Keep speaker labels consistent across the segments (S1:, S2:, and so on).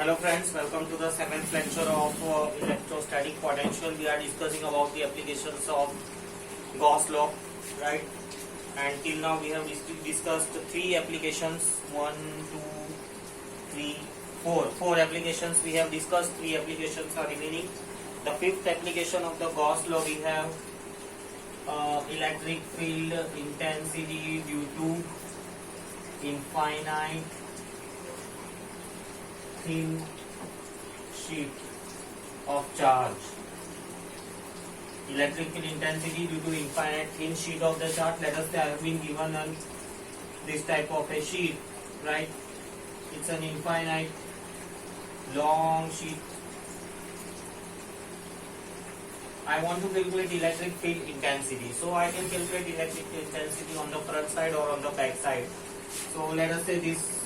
S1: Hello friends, welcome to the seventh lecture of electrostatic potential. We are discussing about the applications of Gauss law, right? And till now we have discussed three applications. One, two, three, four. Four applications we have discussed. Three applications are remaining. The fifth application of the Gauss law we have electric field intensity due to infinite thin sheet of charge. Electric field intensity due to infinite thin sheet of the charge. Let us say I have been given this type of a sheet, right? It's an infinite long sheet. I want to calculate electric field intensity. So I can calculate electric field intensity on the front side or on the back side. So let us say this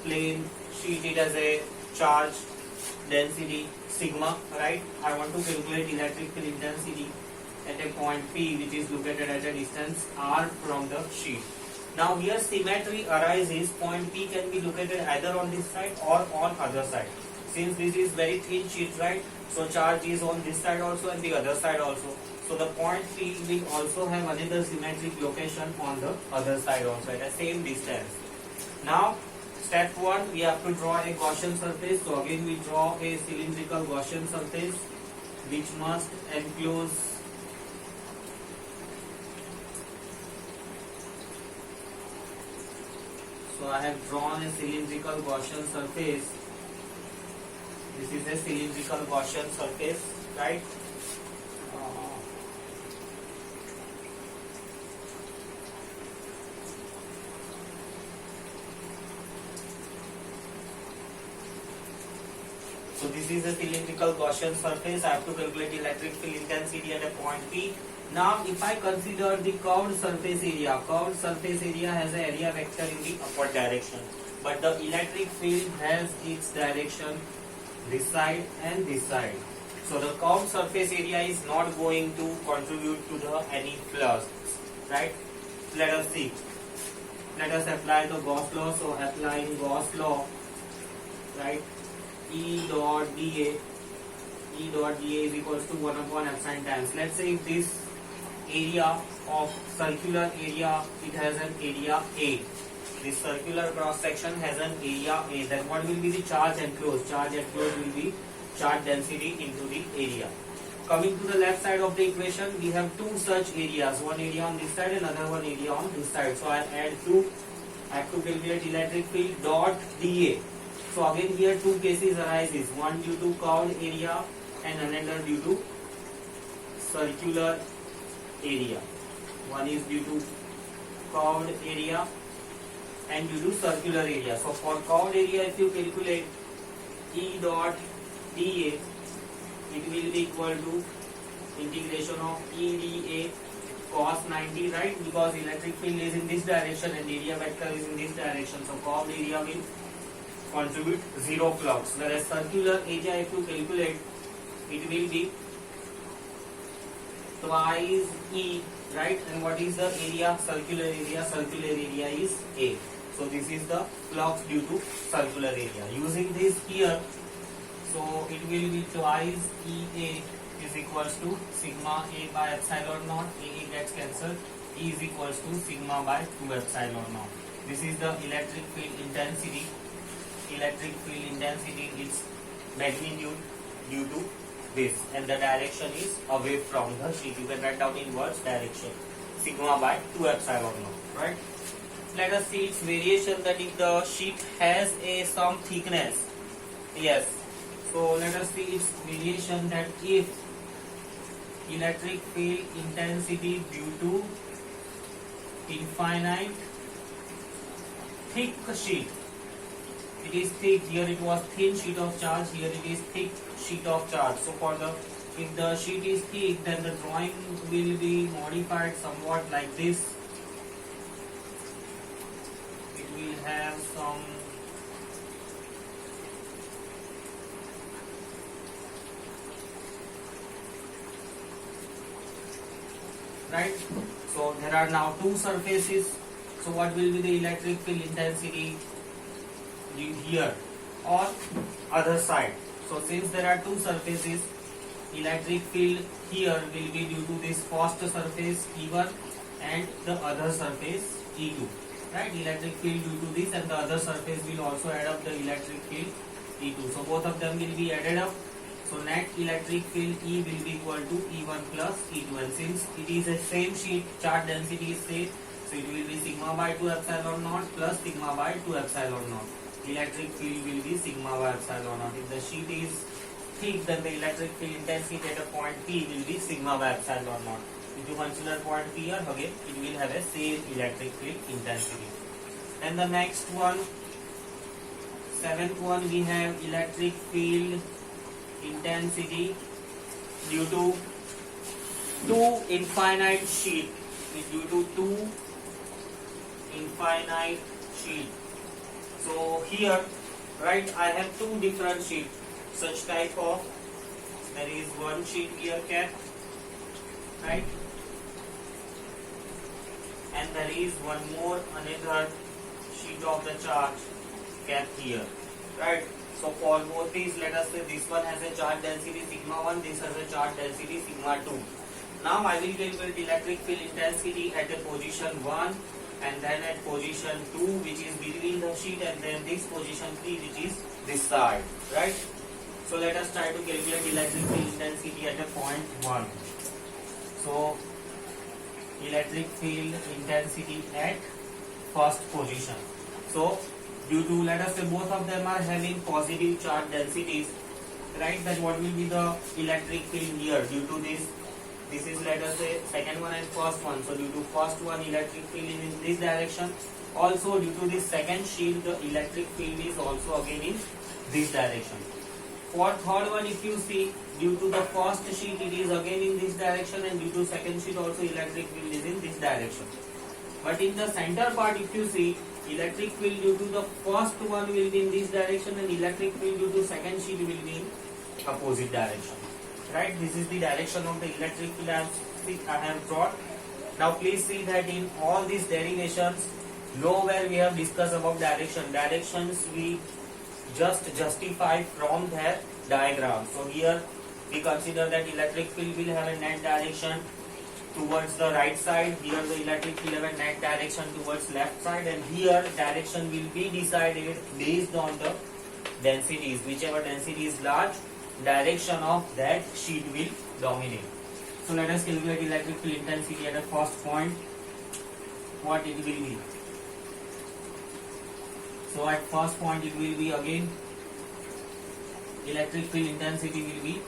S1: plane sheet it as a charge density sigma, right? I want to calculate electric field intensity at a point P which is located at a distance r from the sheet. Now here symmetry arises. Point P can be located either on this side or on other side. Since this is very thin sheet, right? So charge is on this side also and the other side also. So the point P will also have another symmetric location on the other side also at the same distance. Now step 1, we have to draw a Gaussian surface. So again we draw a cylindrical Gaussian surface which must enclose so I have drawn a cylindrical Gaussian surface. This is a cylindrical Gaussian surface, right? So this is a cylindrical Gaussian surface. I have to calculate electric field intensity at a point P. Now if I consider the curved surface area has an area vector in the upward direction. But the electric field has its direction this side and this side. So the curved surface area is not going to contribute to the any flux, right? Let us see. Let us apply the Gauss law. So applying Gauss law, right? E dot dA is equals to 1 upon epsilon times. Let's say if this area of circular area, it has an area A. This circular cross section has an area A. Then what will be the charge enclosed? Charge enclosed will be charge density into the area. Coming to the left side of the equation, we have two such areas. One area on this side, another one area on this side. So I add two. I have to calculate electric field dot dA. So again here two cases arises. One due to curved area and another due to circular area. One is due to curved area and due to circular area. So for curved area, if you calculate E dot dA, it will be equal to integration of E dA cos 90, right? Because electric field is in this direction and area vector is in this direction. So curved area will contribute zero flux. Whereas circular area, if you calculate, it will be twice E, right? And what is the area? Circular area. Circular area is A. So this is the flux due to circular area. Using this here, so it will be twice EA is equals to sigma A by epsilon naught. A gets cancelled. E is equals to sigma by 2 epsilon naught. This is the electric field intensity. Electric field intensity is magnitude due to this, and the direction is away from the sheet. You can write down inverse direction, sigma by 2 epsilon naught, right? Let us see its variation, that if the sheet has some thickness, yes. So let us see its variation, that if electric field intensity due to infinite thick sheet, it is thick, here it was thin sheet of charge, here it is thick sheet of charge. So for the, if the sheet is thick, then the drawing will be modified somewhat like this. It will have some right. So there are now two surfaces. So what will be the electric field intensity here? on other side. So since there are two surfaces, electric field here will be due to this first surface E1 and the other surface E2. Right? Electric field due to this and the other surface will also add up the electric field E2. So both of them will be added up. So net electric field E will be equal to E1 plus E2. And since it is a same sheet, charge density is same, so it will be sigma by 2 epsilon naught plus sigma by 2 epsilon naught. Electric field will be sigma by epsilon naught. If the sheet is thick, then the electric field intensity at a point P will be sigma by epsilon naught. If you consider point P here, again it will have a same electric field intensity. And the next one, seventh one, we have electric field intensity due to two infinite sheet. Is due to two infinite sheet. So here, right, I have two different sheet. Such type of, there is one sheet here kept, right, and there is one more another sheet of the charge kept here, right. So for both these, let us say this one has a charge density sigma 1, this has a charge density sigma 2. Now I will calculate electric field intensity at a position 1 and then at position 2, which is between the sheet, and then this position 3, which is this side, right. So let us try to calculate electric field intensity at a point 1. So electric field intensity at first position. So due to, let us say, both of them are having positive charge densities, right, then what will be the electric field here due to this? This is, let us say, second one and first one. So due to first one, electric field is in this direction. Also due to this second sheet, the electric field is also again in this direction. For third one, if you see, due to the first sheet it is again in this direction, and due to second sheet also electric field is in this direction. But in the center part, if you see, electric field due to the first one will be in this direction, and electric field due to second sheet will be in opposite direction. Right? This is the direction of the electric field I have brought. Now please see that in all these derivations, nowhere we have discussed about direction. Directions we just justify from their diagram. So here we consider that electric field will have a net direction towards the right side. Here the electric field have a net direction towards left side, and here direction will be decided based on the densities. Whichever density is large, direction of that sheet will dominate. So let us calculate electric field intensity at a first point. What it will be? So at first point it will be again electric field intensity will be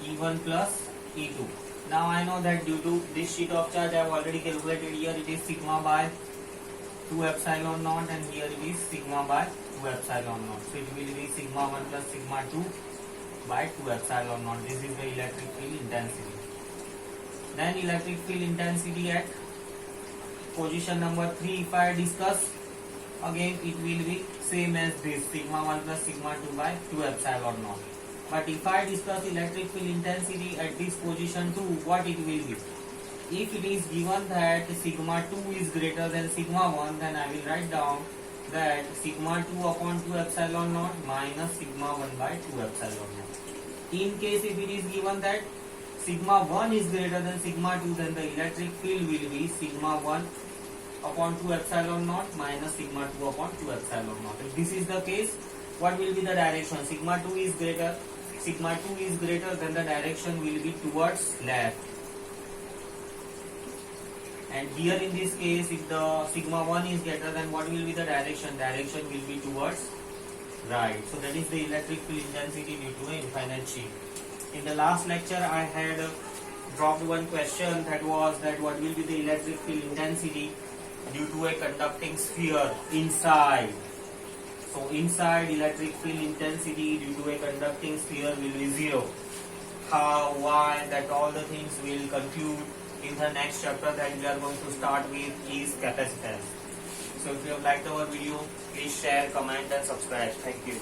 S1: E1 plus E2. Now I know that due to this sheet of charge I have already calculated, here it is sigma by 2 epsilon naught, and here it is sigma by 2 epsilon naught. So it will be sigma 1 plus sigma 2 by 2 epsilon naught. This is the electric field intensity. Then electric field intensity at position number 3, if I discuss, again it will be same as this, sigma 1 plus sigma 2 by 2 epsilon naught. But if I discuss electric field intensity at this position 2, what it will be? If it is given that sigma 2 is greater than sigma 1, then I will write down that sigma 2 upon 2 epsilon naught minus sigma 1 by 2 epsilon naught. In case if it is given that sigma 1 is greater than sigma 2, then the electric field will be sigma 1 upon 2 epsilon naught minus sigma 2 upon 2 epsilon naught. If this is the case, what will be the direction? Sigma 2 is greater, then the direction will be towards left. And here in this case, if the sigma 1 is greater, then what will be the direction? Direction will be towards right. So that is the electric field intensity due to an infinite sheet. In the last lecture, I had dropped one question, that was that what will be the electric field intensity due to a conducting sphere inside. So inside, electric field intensity due to a conducting sphere will be 0. How, why, that all the things will conclude in the next chapter that we are going to start with is capacitance. So if you have liked our video, please share, comment and subscribe. Thank you.